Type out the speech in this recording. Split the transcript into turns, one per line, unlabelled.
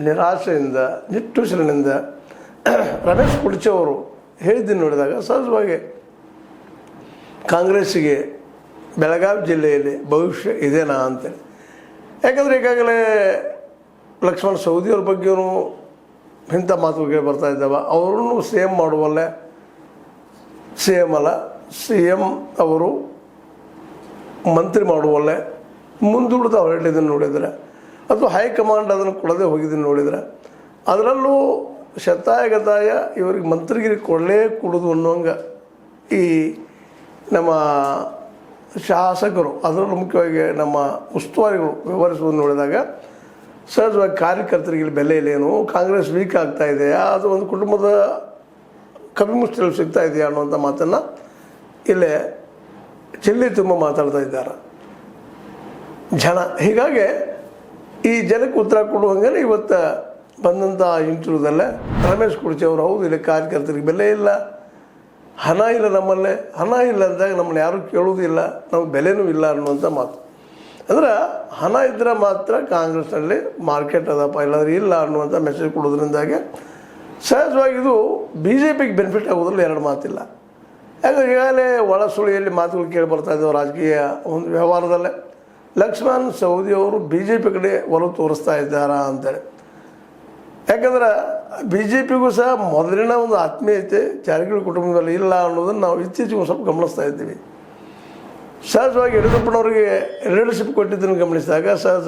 ನಿರಾಶೆಯಿಂದ ನಿಟ್ಟುಸಿರಿನಿಂದ ರಮೇಶ್ ಕುಡ್ಚಿ ಅವರು ಹೇಳಿದ್ದನ್ನು ನೋಡಿದಾಗ ಸಹಜವಾಗಿ ಕಾಂಗ್ರೆಸ್ಸಿಗೆ ಬೆಳಗಾವಿ ಜಿಲ್ಲೆಯಲ್ಲಿ ಭವಿಷ್ಯ ಇದೆನಾ ಅಂತೇಳಿ. ಯಾಕಂದರೆ ಈಗಾಗಲೇ ಲಕ್ಷ್ಮಣ ಸವದಿಯವ್ರ ಬಗ್ಗೆಯೂ ಇಂಥ ಮಾತುಗಳು ಬರ್ತಾ ಇದ್ದಾವೆ. ಅವರನ್ನು ಸಿ ಎಮ್ ಮಾಡುವಲ್ಲೇ ಸಿ ಎಮ್ ಅಲ್ಲ, ಸಿ ಎಮ್ ಅವರು ಮಂತ್ರಿ ಮಾಡುವಲ್ಲೇ ಮುಂದೂಡಿದ ಹೊರಟಿದ್ದನ್ನು ನೋಡಿದರೆ, ಅಥವಾ ಹೈಕಮಾಂಡ್ ಅದನ್ನು ಕೊಡದೆ ಹೋಗಿದ್ದನ್ನು ನೋಡಿದರೆ, ಅದರಲ್ಲೂ ಶತಾಯಗತಾಯ ಇವರಿಗೆ ಮಂತ್ರಿಗಿರಿ ಕೊಡೋದು ಅನ್ನೋಂಗೆ ಈ ನಮ್ಮ ಶಾಸಕರು, ಅದರಲ್ಲೂ ಮುಖ್ಯವಾಗಿ ನಮ್ಮ ಉಸ್ತುವಾರಿಗಳು ವ್ಯವಹರಿಸುವುದು ನೋಡಿದಾಗ ಸಹಜವಾಗಿ ಕಾರ್ಯಕರ್ತರಿಗೆ ಇಲ್ಲಿ ಬೆಲೆ ಇಲ್ಲೇನು, ಕಾಂಗ್ರೆಸ್ ವೀಕ್ ಆಗ್ತಾ ಇದೆಯಾ, ಅದು ಒಂದು ಕುಟುಂಬದ ಕಪಿಮುಷ್ಟಿಯಲ್ಲಿ ಸಿಗ್ತಾ ಇದೆಯಾ ಅನ್ನುವಂಥ ಮಾತನ್ನು ಇಲ್ಲೇ ಚಿಲ್ಲಿ ತುಂಬ ಮಾತಾಡ್ತಾ ಇದ್ದಾರೆ ಜನ. ಹೀಗಾಗಿ ಈ ಜನಕ್ಕೆ ಉತ್ತರ ಕೊಡುವಂಗೆ ಇವತ್ತು ಬಂದಂಥ ಇಂಟರ್ವ್ಯೂದಲ್ಲೇ ರಮೇಶ್ ಕುಡ್ಚಿ ಅವರು ಹೌದು ಇಲ್ಲಿ ಕಾರ್ಯಕರ್ತರಿಗೆ ಬೆಲೆ ಇಲ್ಲ, ಹಣ ಇಲ್ಲ, ನಮ್ಮಲ್ಲೇ ಹಣ ಇಲ್ಲ ಅಂದಾಗ ನಮ್ಮನ್ನು ಯಾರೂ ಕೇಳುವುದಿಲ್ಲ, ನಮಗೆ ಬೆಲೆನೂ ಇಲ್ಲ ಅನ್ನುವಂಥ ಮಾತು. ಅಂದ್ರೆ ಹಣ ಇದ್ದರೆ ಮಾತ್ರ ಕಾಂಗ್ರೆಸ್ನಲ್ಲಿ ಮಾರ್ಕೆಟ್ ಅದಪ್ಪ, ಇಲ್ಲಾಂದ್ರೆ ಇಲ್ಲ ಅನ್ನುವಂಥ ಮೆಸೇಜ್ ಕೊಡೋದ್ರಿಂದಾಗೆ ಸಹಜವಾಗಿ ಇದು ಬಿ ಜೆ ಪಿಗೆ ಬೆನಿಫಿಟ್ ಆಗೋದ್ರಲ್ಲಿ ಎರಡು ಮಾತಿಲ್ಲ. ಯಾಕಂದ್ರೆ ಈಗಾಗಲೇ ಒಳ ಸುಳಿಯಲ್ಲಿ ಮಾತುಗಳು ಕೇಳಿ ಬರ್ತಾ ಇದ್ದಾವೆ ರಾಜಕೀಯ ಒಂದು ವ್ಯವಹಾರದಲ್ಲೇ. ಲಕ್ಷ್ಮಣ್ ಸವದಿಯವರು ಬಿ ಜೆ ಪಿ ಕಡೆ ಒಲವು ತೋರಿಸ್ತಾ ಇದ್ದಾರಾ ಅಂತೇಳಿ. ಯಾಕಂದ್ರೆ ಬಿ ಜೆ ಪಿಗೂ ಸಹ ಮೊದಲಿನ ಒಂದು ಆತ್ಮೀಯತೆ ಜಾರಕಿಹೊಳಿ ಕುಟುಂಬದಲ್ಲಿ ಇಲ್ಲ ಅನ್ನೋದನ್ನು ನಾವು ಇತ್ತೀಚೆಗೆ ಸ್ವಲ್ಪ ಗಮನಿಸ್ತಾ ಇದ್ದೀವಿ. ಸಹಜವಾಗಿ ಯಡಿಯೂರಪ್ಪನವರಿಗೆ ಲೀಡರ್ಶಿಪ್ ಕೊಟ್ಟಿದ್ದನ್ನು ಗಮನಿಸಿದಾಗ ಸಹಜ